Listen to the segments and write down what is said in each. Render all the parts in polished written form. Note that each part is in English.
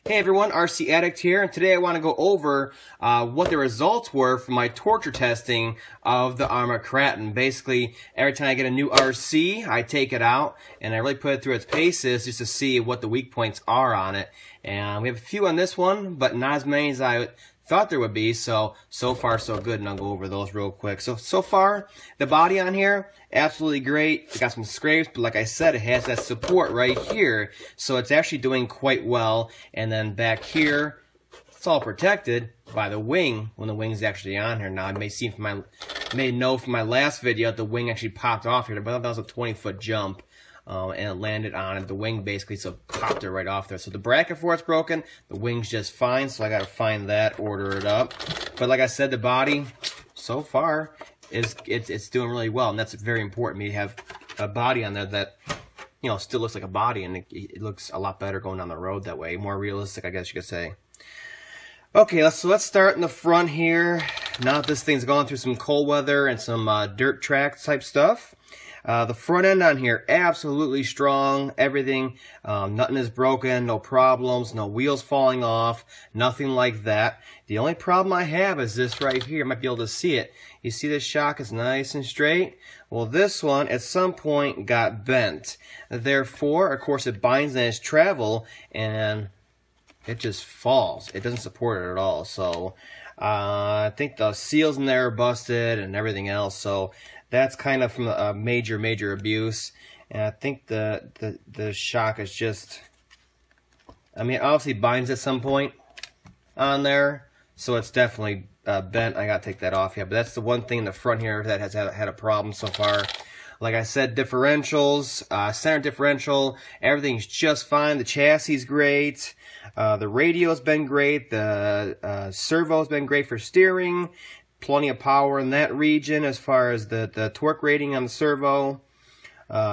Hey everyone, RC Addict here, and today I want to go over what the results were from my torture testing of the Arrma Kraton. Basically, every time I get a new RC, I take it out and I really put it through its paces just to see what the weak points are on it. And we have a few on this one, but not as many as I thought there would be, so far so good, and I'll go over those real quick. So far, the body on here, absolutely great. It got some scrapes, but like I said, it has that support right here, so it's actually doing quite well. And then back here, it's all protected by the wing when the wing's actually on here. Now, I may know from my last video that the wing actually popped off here, but that was a 20-foot jump. And it landed on it, the wing basically, so popped it right off there. So the bracket for it's broken, the wing's just fine, so I gotta find that, order it up. But like I said, the body, so far, it's doing really well, and that's very important. You have a body on there that, you know, still looks like a body, and it looks a lot better going down the road that way, more realistic, I guess you could say. Okay, let's start in the front here. Now that this thing's gone through some cold weather and some dirt track type stuff. The front end on here, absolutely strong, everything, nothing is broken, no problems, no wheels falling off, nothing like that. The only problem I have is this right here. You might be able to see it. You see this shock is nice and straight? Well, this one at some point got bent. Therefore, of course, it binds in its travel and it just falls. It doesn't support it at all. So I think the seals in there are busted and everything else. So that's kind of from a major abuse, and I think the shock is just, I mean, it obviously binds at some point on there, so it's definitely bent. I gotta take that off, yeah, but that's the one thing in the front here that has had a problem so far. Like I said, differentials, center differential, everything's just fine. The chassis is great. The radio's been great. The servo's been great for steering. Plenty of power in that region as far as the torque rating on the servo.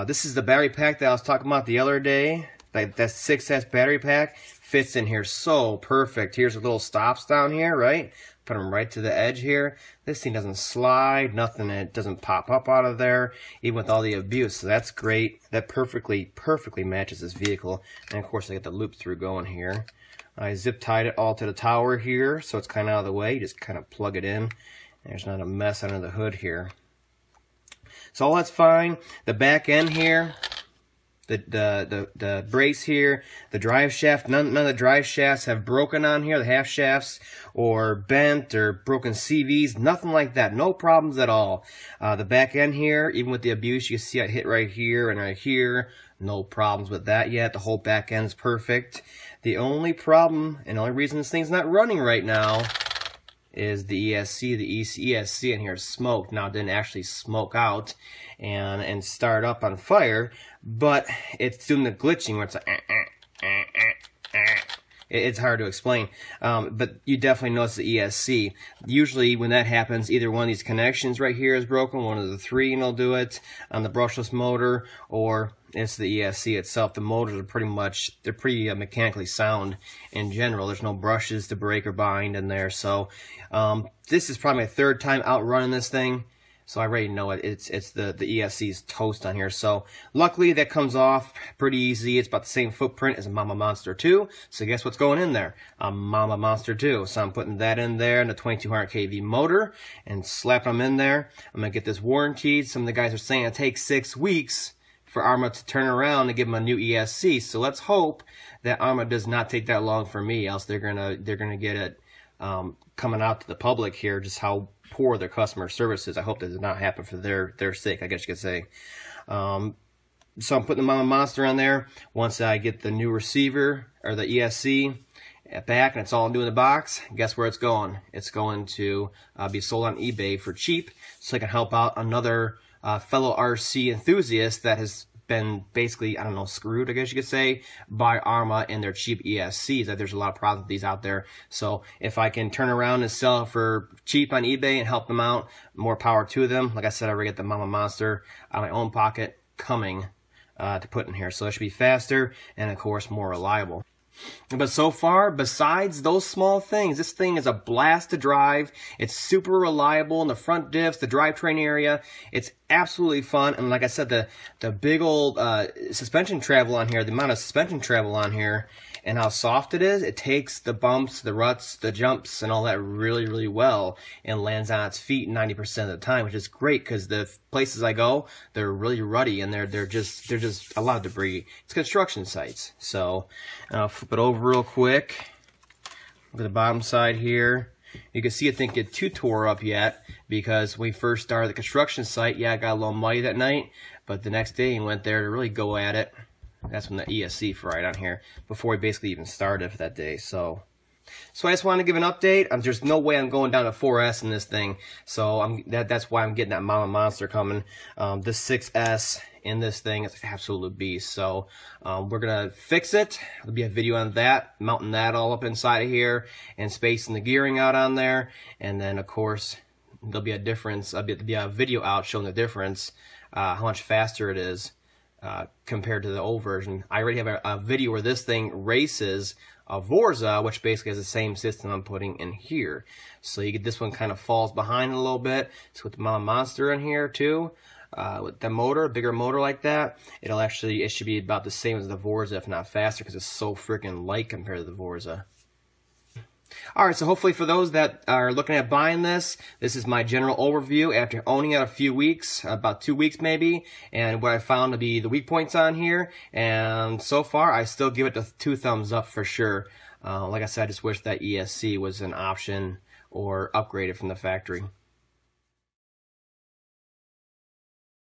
This is the battery pack that I was talking about the other day. That 6S battery pack fits in here so perfect. Here's the little stops down here, right? Put them right to the edge here. This thing doesn't slide, nothing. It doesn't pop up out of there, even with all the abuse. So that's great. That perfectly matches this vehicle. And of course, I got the loop through going here. I zip tied it all to the tower here, so it's kind of out of the way. You just kind of plug it in. There's not a mess under the hood here. So all that's fine. The back end here, the brace here, the drive shaft, none of the drive shafts have broken on here, the half shafts, or bent or broken CVs, nothing like that. No problems at all. The back end here, even with the abuse, you can see I hit right here and right here. No problems with that yet. The whole back end's perfect. The only problem, and the only reason this thing's not running right now, is the ESC. The ESC in here is smoked. Now, it didn't actually smoke out and start up on fire, but it's doing the glitching where it's like, it's hard to explain, but you definitely notice the ESC. Usually when that happens, either one of these connections right here is broken, one of the three will do it on the brushless motor, or it's the ESC itself. The motors are pretty mechanically sound in general. There's no brushes to break or bind in there. So this is probably my third time out running this thing. So I already know it. It's the ESC's toast on here. So luckily that comes off pretty easy. It's about the same footprint as a Mama Monster 2. So guess what's going in there? A Mama Monster 2. So I'm putting that in there and the 2200 kV motor and slapping them in there. I'm going to get this warranted. Some of the guys are saying it takes 6 weeks for Arrma to turn around and give them a new ESC. So let's hope that Arrma does not take that long for me, else they're gonna get it coming out to the public here, just how poor their customer service is. I hope that does not happen for their sake, I guess you could say. So I'm putting the Mama Monster on there. Once I get the new receiver, or the ESC, back, and it's all new in the box, guess where it's going? It's going to be sold on eBay for cheap, so I can help out another fellow RC enthusiast that has been basically, I don't know, screwed, I guess you could say, by Arrma and their cheap ESCs. That there's a lot of problems with these out there. So if I can turn around and sell for cheap on eBay and help them out, more power to them. Like I said, I already get the Mama Monster out of my own pocket coming to put in here. So it should be faster and, of course, more reliable. But so far, besides those small things, this thing is a blast to drive. It's super reliable in the front diffs, the drivetrain area. It's absolutely fun. And like I said, the big old suspension travel on here, the amount of suspension travel on here and how soft it is, it takes the bumps, the ruts, the jumps, and all that really, really well, and lands on its feet 90% of the time, which is great because the places I go, they're really ruddy and they're just a lot of debris. It's construction sites. So I'll flip it over real quick. Look at the bottom side here. You can see it didn't get too tore up yet because when we first started the construction site, yeah, it got a little muddy that night, but the next day we went there to really go at it. That's when the ESC fried on here before we basically even started for that day. So I just wanted to give an update. There's no way I'm going down to 4S in this thing, so that's why I'm getting that Mama Monster coming. This 6S in this thing is an absolute beast. So we're gonna fix it. There'll be a video on that, mounting that all up inside of here, and spacing the gearing out on there. And then of course there'll be a difference. There'll be a video out showing the difference, how much faster it is compared to the old version. I already have a video where this thing races a Vorza, which basically has the same system I'm putting in here. So you get this one kind of falls behind a little bit. So with the Mama Monster in here too, with the motor, bigger motor like that, it should be about the same as the Vorza, if not faster, because it's so freaking light compared to the Vorza. Alright, so hopefully for those that are looking at buying this is my general overview after owning it a few weeks, about 2 weeks maybe, and what I found to be the weak points on here. And so far, I still give it the 2 thumbs up for sure. Like I said, I just wish that ESC was an option or upgraded from the factory.